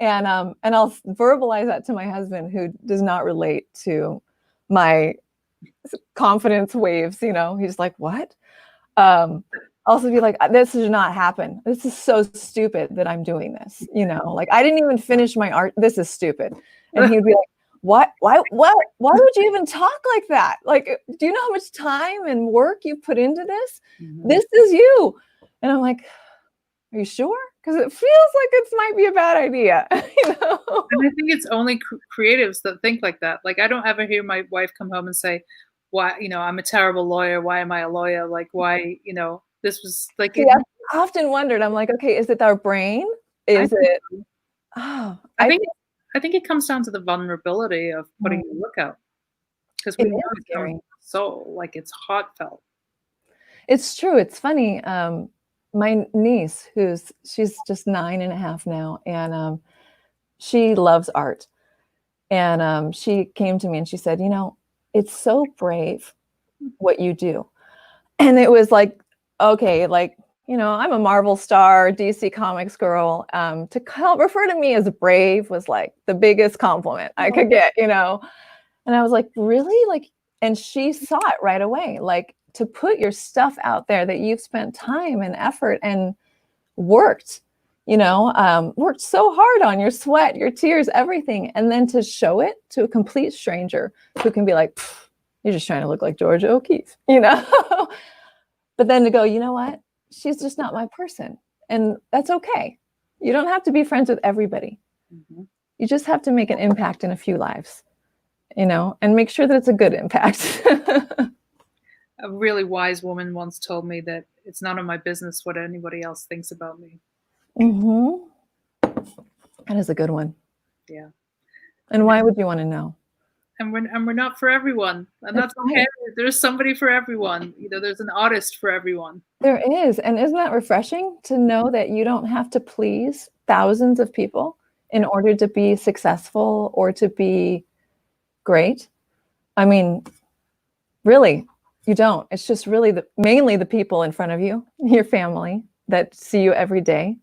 And I'll verbalize that to my husband, who does not relate to my confidence waves, you know. He's like, what? Also be like, this should not happen. This is so stupid that I'm doing this, you know, like I didn't even finish my art. This is stupid. And he'd be like, what? Why would you even talk like that? Like, do you know how much time and work you put into this? This is you. And I'm like, are you sure? Because it feels like it might be a bad idea. You know? And I think it's only creatives that think like that. Like, I don't ever hear my wife come home and say, why, you know, I'm a terrible lawyer. Why am I a lawyer? Like, why, you know, this was like. See, I've often wondered, I'm like, okay, is it our brain? Is it? Oh, I think it comes down to the vulnerability of putting your work out. Because we know it's going soul, like it's heartfelt. It's true. It's funny. My niece, she's just 9.5 now, and she loves art. And she came to me and she said, you know, it's so brave what you do. And it was like, okay, like, you know, I'm a Marvel star, DC Comics girl. To refer to me as brave was like the biggest compliment I could get, you know. And I was like, really? Like, and she saw it right away. Like, to put your stuff out there that you've spent time and effort and worked, you know, worked so hard on, your sweat, your tears, everything. And then to show it to a complete stranger who can be like, you're just trying to look like Georgia O'Keeffe, you know. But then to go, you know what? She's just not my person. And that's okay. You don't have to be friends with everybody. You just have to make an impact in a few lives, you know, and make sure that it's a good impact. A really wise woman once told me that it's none of my business what anybody else thinks about me. That is a good one. Yeah. And why would you want to know? And we're not for everyone, and that's okay. There's somebody for everyone. You know, there's an artist for everyone. There is. And isn't that refreshing to know that you don't have to please thousands of people in order to be successful or to be great? I mean, really, you don't. It's just really mainly the people in front of you, your family that see you every day,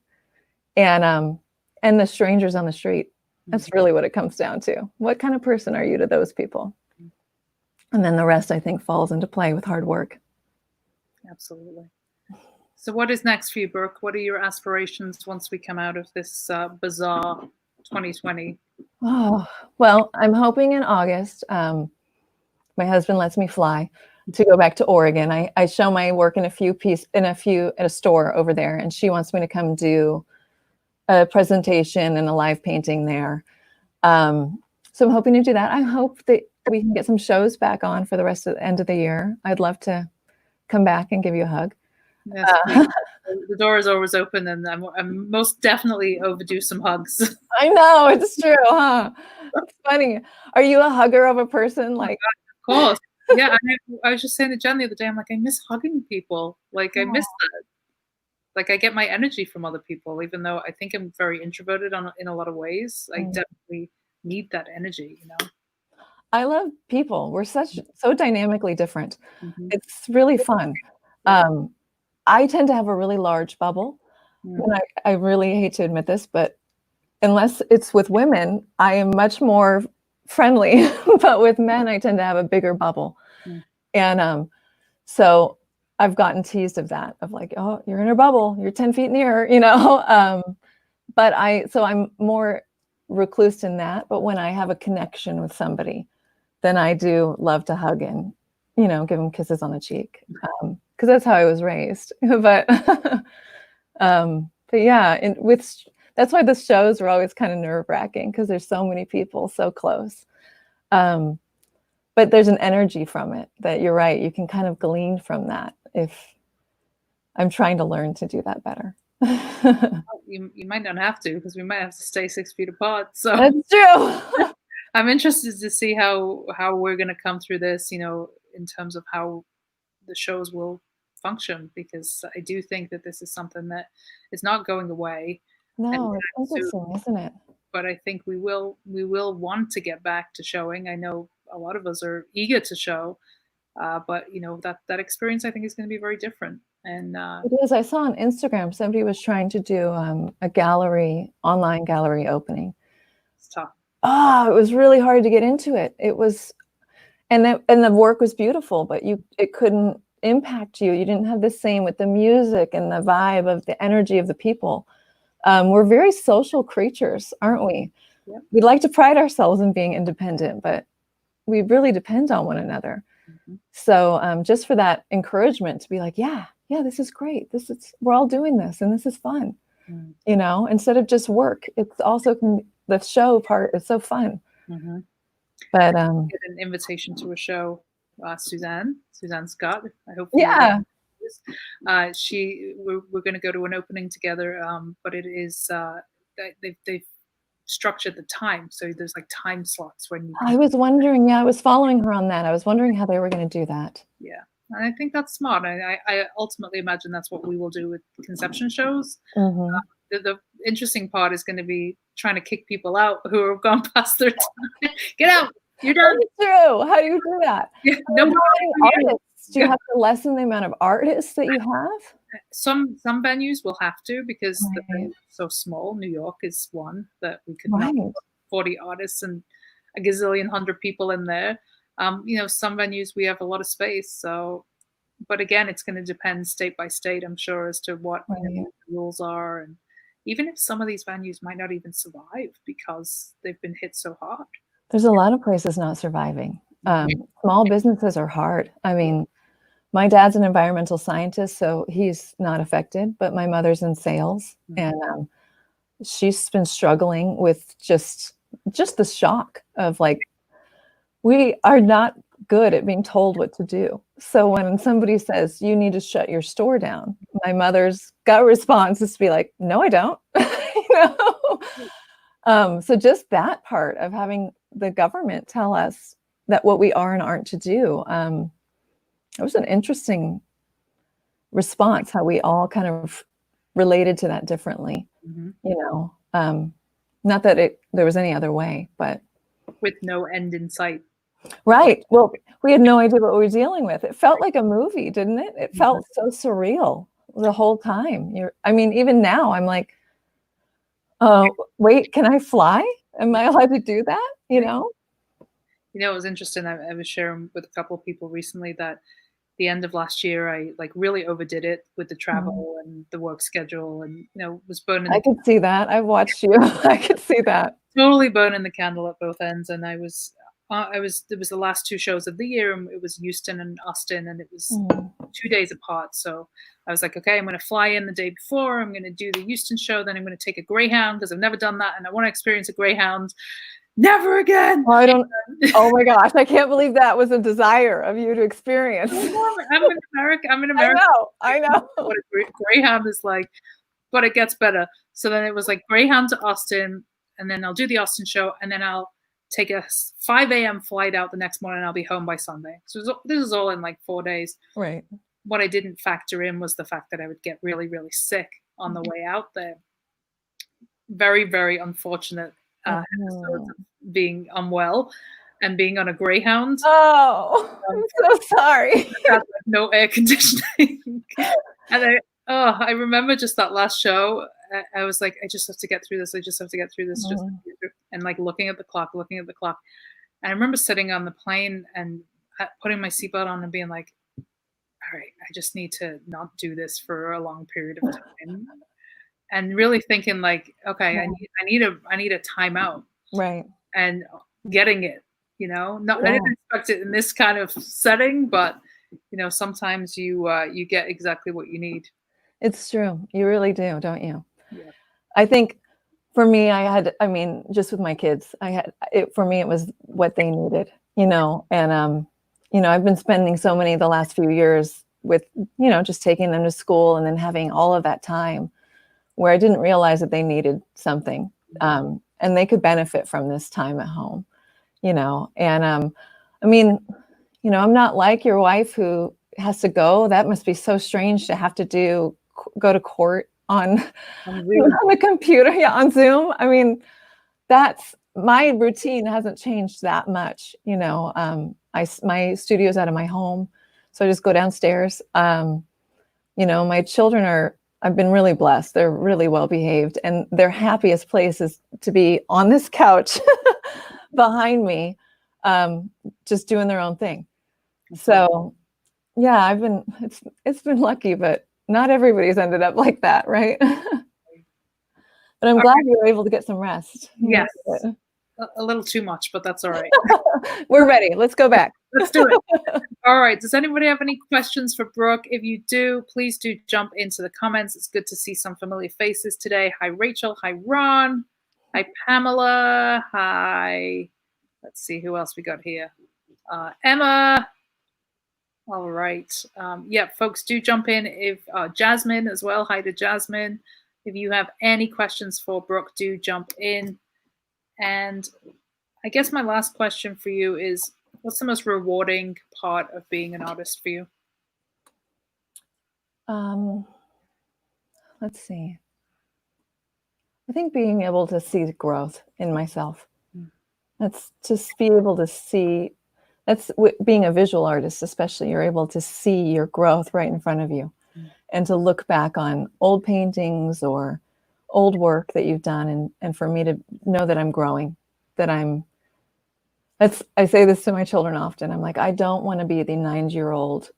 and the strangers on the street. That's really what it comes down to. What kind of person are you to those people? And then the rest, I think, falls into play with hard work. Absolutely. So what is next for you, Brooke? What are your aspirations once we come out of this bizarre 2020? Oh, well, I'm hoping in August, my husband lets me fly to go back to Oregon. I show my work in a store over there, and she wants me to come do a presentation and a live painting there. So I'm hoping to do that. I hope that we can get some shows back on for the rest of the end of the year. I'd love to come back and give you a hug. Yes, the door is always open, and I'm most definitely overdue some hugs. I know, it's true, huh? It's funny. Are you a hugger of a person? Like, of course. Yeah, I was just saying to Jen the other day, I'm like, I miss hugging people. Like, I miss that. Like, I get my energy from other people, even though I think I'm very introverted in a lot of ways. I definitely need that energy, you know? I love people. We're so dynamically different. It's really fun. I tend to have a really large bubble. And I really hate to admit this, but unless it's with women, I am much more friendly. But with men, I tend to have a bigger bubble. And so I've gotten teased of that, of like, oh, you're in her bubble, you're 10 feet near, you know. So I'm more recluse in that. But when I have a connection with somebody, then I do love to hug and, you know, give them kisses on the cheek, because that's how I was raised. But yeah, that's why the shows are always kind of nerve-wracking, because there's so many people so close. But there's an energy from it that, you're right, you can kind of glean from that. If I'm trying to learn to do that better. You might not have to, because we might have to stay 6 feet apart. So that's true. I'm interested to see how we're going to come through this, you know, in terms of how the shows will function, because I do think that this is something that is not going away. No, it's interesting, isn't it? But I think we will want to get back to showing. I know a lot of us are eager to show, but you know, that experience, I think, is going to be very different. And it is. I saw on Instagram somebody was trying to do a online gallery opening. It's tough. Oh, it was really hard to get into it. It was, and the work was beautiful, but it couldn't impact you. You didn't have the same with the music and the vibe of the energy of the people. We're very social creatures, aren't we? Yep. We'd like to pride ourselves in being independent, but we really depend on one another. So just for that encouragement to be like, yeah, this is great. We're all doing this, and this is fun. You know, instead of just work, it's also the show part is so fun. But get an invitation to a show, Suzanne Scott. I hope. Yeah. We're going to go to an opening together, but it is they've structured the time, so there's like time slots when you. I was wondering. Yeah, I was following her on that. I was wondering how they were going to do that. Yeah, and I think that's smart. I ultimately imagine that's what we will do with conception shows. The interesting part is going to be trying to kick people out who have gone past their time. Get out! You're done. That's true. How do you do that? Yeah, artists. Do you have to lessen the amount of artists that you have? Some venues will have to, because the venue's so small. New York is one that we could not put 40 artists and a gazillion hundred people in there. You know, some venues we have a lot of space. So, but again, it's going to depend state by state, I'm sure, as to what the rules are, and even if some of these venues might not even survive because they've been hit so hard. There's a lot of places not surviving. Small businesses are hard. I mean, my dad's an environmental scientist, so he's not affected, but my mother's in sales, and she's been struggling with just the shock of, like, we are not good at being told what to do. So when somebody says, you need to shut your store down, my mother's gut response is to be like, no, I don't. You know? So just that part of having the government tell us that what we are and aren't to do, it was an interesting response, how we all kind of related to that differently. You know, not that there was any other way, but with no end in sight. Right. Well, we had no idea what we were dealing with. It felt like a movie, didn't it? It felt so surreal the whole time. I mean, even now I'm like, oh, wait, can I fly? Am I allowed to do that? You know? You know, it was interesting. I was sharing with a couple of people recently that the end of last year, I like really overdid it with the travel and the work schedule, and, you know, was burning. I could see that. I watched you. I could see that. Totally burning the candle at both ends. And I was There was the last 2 shows of the year, and it was Houston and Austin, and it was 2 days apart. So I was like, okay, I'm going to fly in the day before. I'm going to do the Houston show. Then I'm going to take a Greyhound because I've never done that, and I want to experience a Greyhound. Never again. Oh, oh my gosh, I can't believe that was a desire of you to experience. I'm in America. I know. What a Greyhound is like, but it gets better. So then it was like Greyhound to Austin, and then I'll do the Austin show, and then I'll take a 5 a.m. flight out the next morning, and I'll be home by Sunday. So this is all in like 4 days. Right. What I didn't factor in was the fact that I would get really, really sick on the way out there. Very, very unfortunate episodes of being unwell and being on a Greyhound. Oh, I'm so sorry. Had, like, no air conditioning. And I remember just that last show. I was like, I just have to get through this. I just have to get through this. And like looking at the clock. And I remember sitting on the plane and putting my seatbelt on and being like, all right, I just need to not do this for a long period of time. And really thinking like, okay, I need a timeout. Right. And getting it, I didn't expect it in this kind of setting, but sometimes you get exactly what you need. It's true. You really do, don't you? Yeah. I think for me, just with my kids, for me, it was what they needed, and, I've been spending so many the last few years with, just taking them to school and then having all of that time where I didn't realize that they needed something, and they could benefit from this time at home, and, I'm not like your wife who has to go. That must be so strange to have to go to court on the computer, on Zoom. That's my routine hasn't changed that much. My studio's out of my home, so I just go downstairs. My children I've been really blessed. They're really well behaved, and their happiest place is to be on this couch behind me, just doing their own thing. So yeah, it's been lucky, but not everybody's ended up like that, right? But I'm glad you were able to get some rest. Yes. A little too much, but that's all right. We're ready. Let's go back. Let's do it. All right. Does anybody have any questions for Brooke? If you do, please do jump into the comments. It's good to see some familiar faces today. Hi, Rachel. Hi, Ron. Hi, Pamela. Hi. Let's see who else we got here. Emma. All right. Folks, do jump in. If Jasmine as well. Hi to Jasmine. If you have any questions for Brooke, do jump in. And I guess my last question for you is, what's the most rewarding part of being an artist for you? Let's see. I think being able to see the growth in myself. That's just be able to see. That's being a visual artist, especially. You're able to see your growth right in front of you, and to look back on old paintings or old work that you've done, and for me to know that I'm growing, I say this to my children often. I'm like, I don't want to be the 9-year-old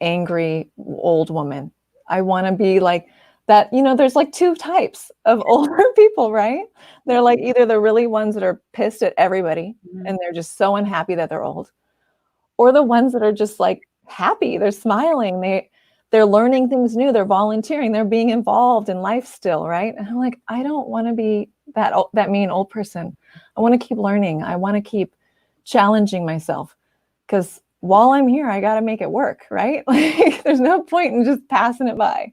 angry old woman. I want to be like that. There's like 2 types of older people, right? They're like either the really ones that are pissed at everybody and they're just so unhappy that they're old, or the ones that are just like happy. They're smiling. They're learning things new. They're volunteering. They're being involved in life still, right? And I'm like, I don't want to be that mean old person. I want to keep learning. I want to keep challenging myself, because while I'm here, I got to make it work, right? Like, there's no point in just passing it by.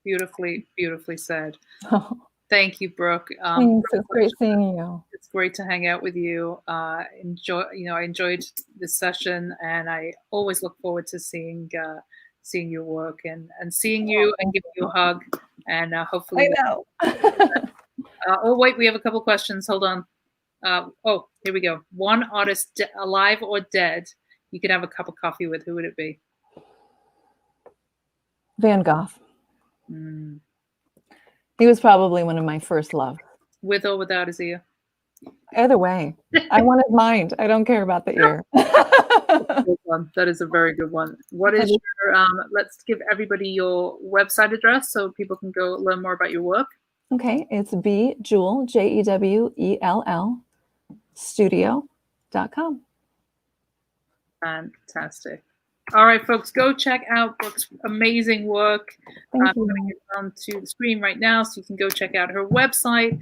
Beautifully, beautifully said. Oh. Thank you, Brooke. Thanks. It's great seeing you. It's great to hang out with you. I enjoyed this session, and I always look forward to seeing your work and seeing you and giving you a hug, and hopefully. I know. Oh wait, we have a couple questions. Hold on. Here we go. One artist, alive or dead, you could have a cup of coffee with. Who would it be? Van Gogh. He was probably one of my first loves. With or without his ear? Either way. I want his mind. I don't care about the ear. That is a very good one. What is your, let's give everybody your website address so people can go learn more about your work. Okay. It's Jewell, Jewell, studio.com. Fantastic. All right, folks, go check out Brooke's amazing work. I'm putting it onto the screen right now so you can go check out her website.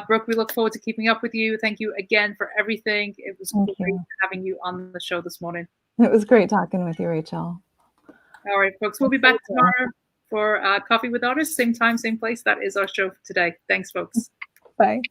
Brooke, we look forward to keeping up with you. Thank you again for everything. It was great having you on the show this morning. It was great talking with you, Rachel. All right, folks, we'll be back tomorrow for Coffee with Artists. Same time, same place. That is our show for today. Thanks, folks. Bye.